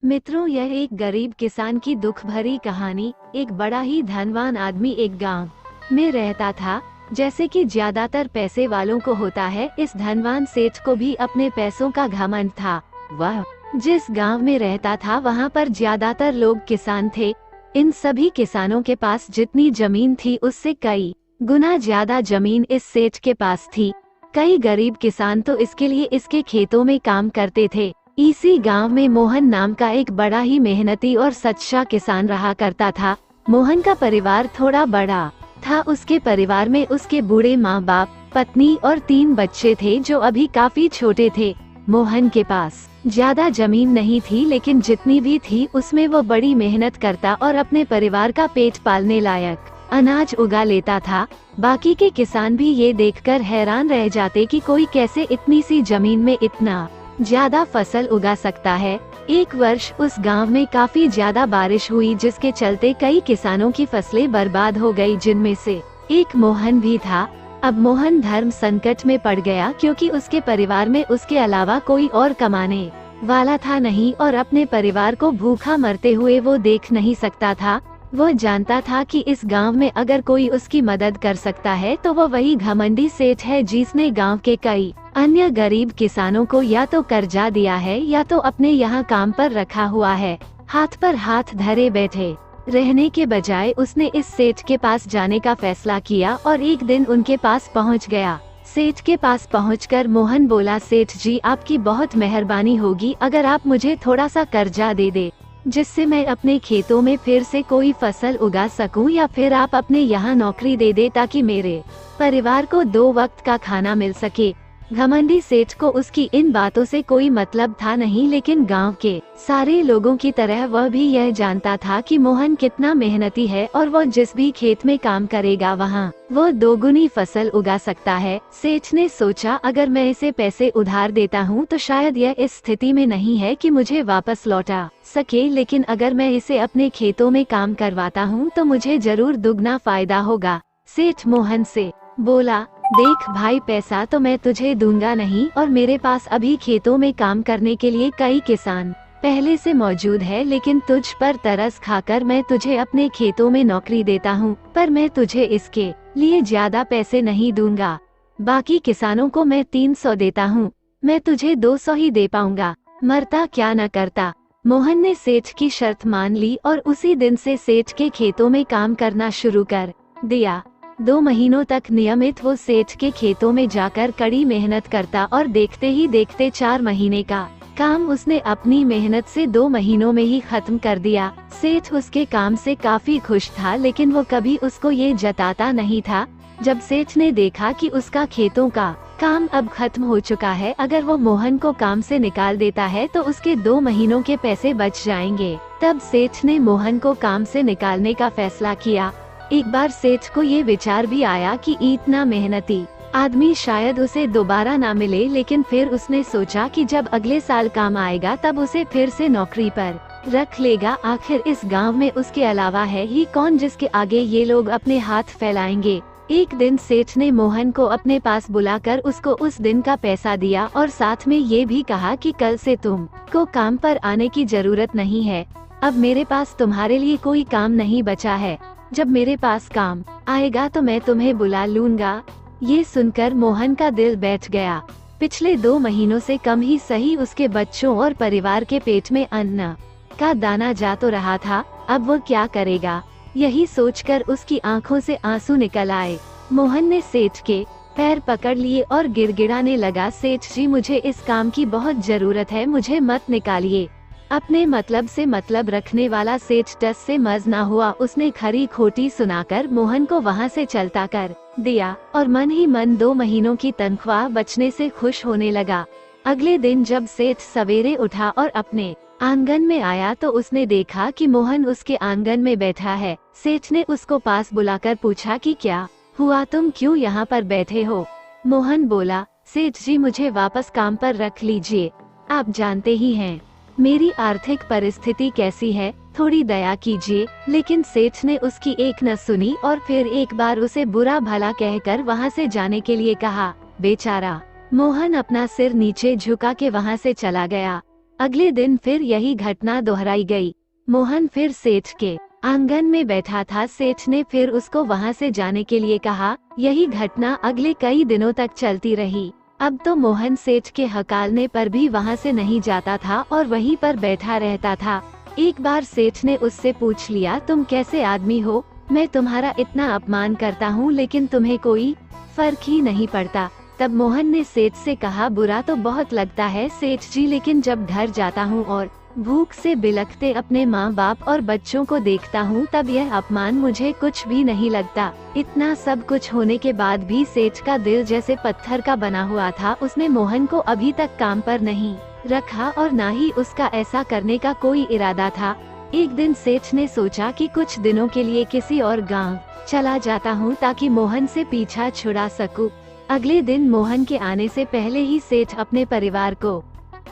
मित्रों, यह एक गरीब किसान की दुख भरी कहानी। एक बड़ा ही धनवान आदमी एक गांव में रहता था। जैसे कि ज्यादातर पैसे वालों को होता है, इस धनवान सेठ को भी अपने पैसों का घमंड था। वह जिस गांव में रहता था वहां पर ज्यादातर लोग किसान थे। इन सभी किसानों के पास जितनी जमीन थी उससे कई गुना ज्यादा जमीन इस सेठ के पास थी। कई गरीब किसान तो इसके लिए इसके खेतों में काम करते थे। इसी गांव में मोहन नाम का एक बड़ा ही मेहनती और सच्चा किसान रहा करता था। मोहन का परिवार थोड़ा बड़ा था। उसके परिवार में उसके बूढ़े माँ बाप, पत्नी और 3 बच्चे थे जो अभी काफी छोटे थे। मोहन के पास ज्यादा जमीन नहीं थी, लेकिन जितनी भी थी उसमें वो बड़ी मेहनत करता और अपने परिवार का पेट पालने लायक अनाज उगा लेता था। बाकी के किसान भी ये देखकर हैरान रह जाते कि कोई कैसे इतनी सी जमीन में इतना ज्यादा फसल उगा सकता है। एक वर्ष उस गांव में काफी ज्यादा बारिश हुई, जिसके चलते कई किसानों की फसलें बर्बाद हो गई, जिनमें से एक मोहन भी था। अब मोहन धर्म संकट में पड़ गया, क्योंकि उसके परिवार में उसके अलावा कोई और कमाने वाला था नहीं और अपने परिवार को भूखा मरते हुए वो देख नहीं सकता था। वो जानता था कि इस गांव में अगर कोई उसकी मदद कर सकता है तो वो वही घमंडी सेठ है, जिसने गांव के कई अन्य गरीब किसानों को या तो कर्जा दिया है या तो अपने यहाँ काम पर रखा हुआ है। हाथ पर हाथ धरे बैठे रहने के बजाय उसने इस सेठ के पास जाने का फैसला किया और एक दिन उनके पास पहुँच गया। सेठ के पास पहुंचकर मोहन बोला, सेठ जी, आपकी बहुत मेहरबानी होगी अगर आप मुझे थोड़ा सा कर्जा दे दे, जिससे मैं अपने खेतों में फिर से कोई फसल उगा सकूं, या फिर आप अपने यहाँ नौकरी दे दे ताकि मेरे परिवार को 2 वक्त का खाना मिल सके। घमंडी सेठ को उसकी इन बातों से कोई मतलब था नहीं, लेकिन गांव के सारे लोगों की तरह वह भी यह जानता था कि मोहन कितना मेहनती है और वो जिस भी खेत में काम करेगा वहां वो 2 गुनी फसल उगा सकता है। सेठ ने सोचा, अगर मैं इसे पैसे उधार देता हूं तो शायद यह इस स्थिति में नहीं है कि मुझे वापस लौटा सके, लेकिन अगर मैं इसे अपने खेतों में काम करवाता हूं तो मुझे जरूर दुगना फायदा होगा। सेठ मोहन से बोला, देख भाई, पैसा तो मैं तुझे दूंगा नहीं, और मेरे पास अभी खेतों में काम करने के लिए कई किसान पहले से मौजूद है, लेकिन तुझ पर तरस खाकर मैं तुझे अपने खेतों में नौकरी देता हूँ, पर मैं तुझे इसके लिए ज्यादा पैसे नहीं दूंगा। बाकी किसानों को मैं 300 देता हूँ, मैं तुझे 200 ही दे पाऊंगा, मरता क्या न करता। मोहन ने सेठ की शर्त मान ली और उसी दिन से सेठ के खेतों में काम करना शुरू कर दिया। 2 महीनों तक नियमित वो सेठ के खेतों में जाकर कड़ी मेहनत करता और देखते ही देखते 4 महीने का काम उसने अपनी मेहनत से 2 महीनों में ही खत्म कर दिया। सेठ उसके काम से काफी खुश था, लेकिन वो कभी उसको ये जताता नहीं था। जब सेठ ने देखा कि उसका खेतों का काम अब खत्म हो चुका है, अगर वो मोहन को काम से निकाल देता है तो उसके 2 महीनों के पैसे बच जाएंगे, तब सेठ ने मोहन को काम से निकालने का फैसला किया। एक बार सेठ को ये विचार भी आया कि इतना मेहनती आदमी शायद उसे दोबारा ना मिले, लेकिन फिर उसने सोचा कि जब अगले साल काम आएगा तब उसे फिर से नौकरी पर रख लेगा। आखिर इस गांव में उसके अलावा है ही कौन जिसके आगे ये लोग अपने हाथ फैलाएंगे। एक दिन सेठ ने मोहन को अपने पास बुलाकर उसको उस दिन का पैसा दिया और साथ में ये भी कहा कि कल से तुम को काम पर आने की जरूरत नहीं है। अब मेरे पास तुम्हारे लिए कोई काम नहीं बचा है, जब मेरे पास काम आएगा तो मैं तुम्हें बुला लूंगा। ये सुनकर मोहन का दिल बैठ गया। पिछले 2 महीनों से कम ही सही उसके बच्चों और परिवार के पेट में अन्न का दाना जा तो रहा था, अब वो क्या करेगा। यही सोचकर उसकी आंखों से आंसू निकल आए। मोहन ने सेठ के पैर पकड़ लिए और गिड़गिड़ाने लगा, सेठ जी, मुझे इस काम की बहुत जरूरत है, मुझे मत निकालिए। अपने मतलब से मतलब रखने वाला सेठ टस से मज ना हुआ। उसने खरी खोटी सुनाकर मोहन को वहां से चलता कर दिया और मन ही मन 2 महीनों की तनख्वाह बचने से खुश होने लगा। अगले दिन जब सेठ सवेरे उठा और अपने आंगन में आया तो उसने देखा कि मोहन उसके आंगन में बैठा है। सेठ ने उसको पास बुलाकर पूछा कि क्या हुआ, तुम क्यों यहाँ पर बैठे हो। मोहन बोला, सेठ जी, मुझे वापस काम पर रख लीजिए, आप जानते ही हैं मेरी आर्थिक परिस्थिति कैसी है, थोड़ी दया कीजिए। लेकिन सेठ ने उसकी एक न सुनी और फिर एक बार उसे बुरा भला कहकर वहां से जाने के लिए कहा। बेचारा मोहन अपना सिर नीचे झुका के वहां से चला गया। अगले दिन फिर यही घटना दोहराई गई। मोहन फिर सेठ के आंगन में बैठा था। सेठ ने फिर उसको वहाँ से जाने के लिए कहा। यही घटना अगले कई दिनों तक चलती रही। अब तो मोहन सेठ के हकालने पर भी वहाँ से नहीं जाता था और वहीं पर बैठा रहता था। एक बार सेठ ने उससे पूछ लिया, तुम कैसे आदमी हो? मैं तुम्हारा इतना अपमान करता हूँ लेकिन तुम्हें कोई फर्क ही नहीं पड़ता। तब मोहन ने सेठ से कहा, बुरा तो बहुत लगता है सेठ जी, लेकिन जब घर जाता हूँ और भूख से बिलखते अपने माँ बाप और बच्चों को देखता हूँ तब यह अपमान मुझे कुछ भी नहीं लगता। इतना सब कुछ होने के बाद भी सेठ का दिल जैसे पत्थर का बना हुआ था। उसने मोहन को अभी तक काम पर नहीं रखा और ना ही उसका ऐसा करने का कोई इरादा था। एक दिन सेठ ने सोचा कि कुछ दिनों के लिए किसी और गांव चला जाता हूँ ताकि मोहन से पीछा छुड़ा सकूं। अगले दिन मोहन के आने से पहले ही सेठ अपने परिवार को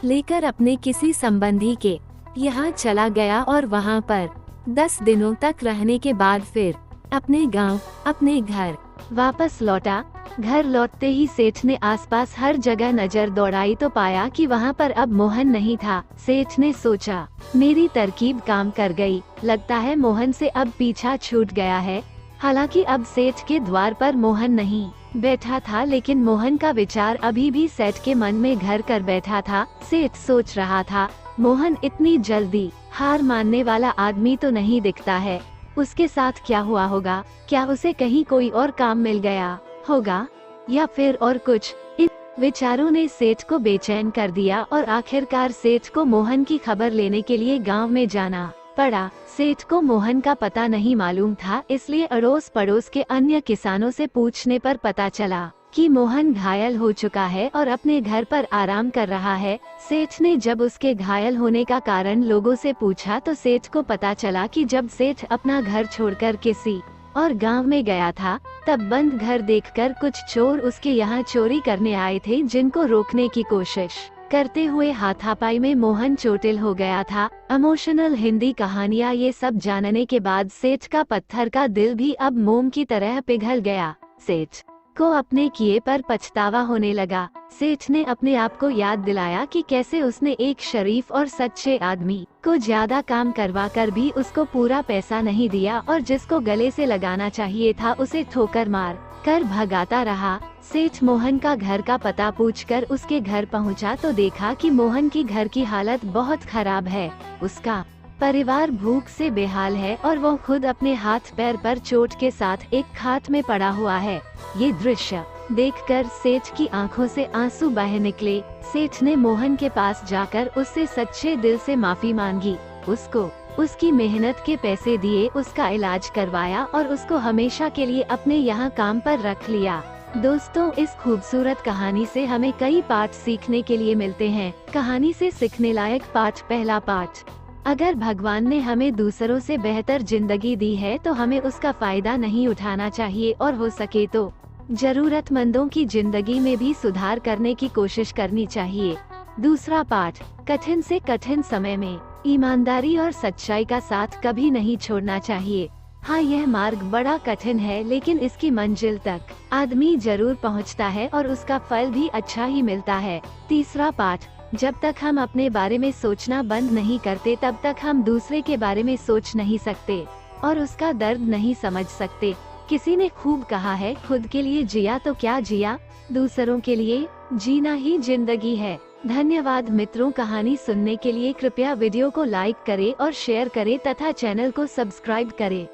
लेकर अपने किसी संबंधी के यहाँ चला गया और वहाँ पर 10 दिनों तक रहने के बाद फिर अपने गांव अपने घर वापस लौटा। घर लौटते ही सेठ ने आसपास हर जगह नजर दौड़ाई तो पाया कि वहाँ पर अब मोहन नहीं था। सेठ ने सोचा, मेरी तरकीब काम कर गई, लगता है मोहन से अब पीछा छूट गया है। हालांकि अब सेठ के द्वार पर मोहन नहीं बैठा था, लेकिन मोहन का विचार अभी भी सेठ के मन में घर कर बैठा था। सेठ सोच रहा था, मोहन इतनी जल्दी हार मानने वाला आदमी तो नहीं दिखता है। उसके साथ क्या हुआ होगा? क्या उसे कहीं कोई और काम मिल गया होगा या फिर और कुछ? इन विचारों ने सेठ को बेचैन कर दिया और आखिरकार सेठ को मोहन की खबर लेने के लिए गांव में जाना पड़ा। सेठ को मोहन का पता नहीं मालूम था, इसलिए अड़ोस पड़ोस के अन्य किसानों से पूछने पर पता चला कि मोहन घायल हो चुका है और अपने घर पर आराम कर रहा है। सेठ ने जब उसके घायल होने का कारण लोगों से पूछा तो सेठ को पता चला कि जब सेठ अपना घर छोड़कर किसी और गांव में गया था तब बंद घर देखकर कुछ चोर उसके यहाँ चोरी करने आए थे, जिनको रोकने की कोशिश करते हुए हाथापाई में मोहन चोटिल हो गया था। इमोशनल हिंदी कहानियाँ ये सब जानने के बाद सेठ का पत्थर का दिल भी अब मोम की तरह पिघल गया। सेठ को अपने किए पर पछतावा होने लगा। सेठ ने अपने आप को याद दिलाया कि कैसे उसने एक शरीफ और सच्चे आदमी को ज्यादा काम करवा कर भी उसको पूरा पैसा नहीं दिया और जिसको गले से लगाना चाहिए था उसे ठोकर मार कर भगाता रहा। सेठ मोहन का घर का पता पूछकर उसके घर पहुंचा तो देखा कि मोहन की घर की हालत बहुत खराब है। उसका परिवार भूख से बेहाल है और वो खुद अपने हाथ पैर पर चोट के साथ एक खाट में पड़ा हुआ है। ये दृश्य देखकर सेठ की आंखों से आंसू बह निकले। सेठ ने मोहन के पास जाकर उससे सच्चे दिल से माफी मांगी, उसको उसकी मेहनत के पैसे दिए, उसका इलाज करवाया और उसको हमेशा के लिए अपने यहाँ काम पर रख लिया। दोस्तों, इस खूबसूरत कहानी से हमें कई पाठ सीखने के लिए मिलते हैं। कहानी से सीखने लायक पाठ। पहला पाठ, अगर भगवान ने हमें दूसरों से बेहतर जिंदगी दी है तो हमें उसका फायदा नहीं उठाना चाहिए और हो सके तो जरूरतमंदों की जिंदगी में भी सुधार करने की कोशिश करनी चाहिए। दूसरा पाठ, कठिन से कठिन समय में ईमानदारी और सच्चाई का साथ कभी नहीं छोड़ना चाहिए। हाँ, यह मार्ग बड़ा कठिन है लेकिन इसकी मंजिल तक आदमी जरूर पहुँचता है और उसका फल भी अच्छा ही मिलता है। तीसरा पाठ, जब तक हम अपने बारे में सोचना बंद नहीं करते तब तक हम दूसरे के बारे में सोच नहीं सकते और उसका दर्द नहीं समझ सकते। किसी ने खूब कहा है, खुद के लिए जिया तो क्या जिया, दूसरों के लिए जीना ही जिंदगी है। धन्यवाद मित्रों, कहानी सुनने के लिए कृपया वीडियो को लाइक करें और शेयर करें तथा चैनल को सब्सक्राइब करें।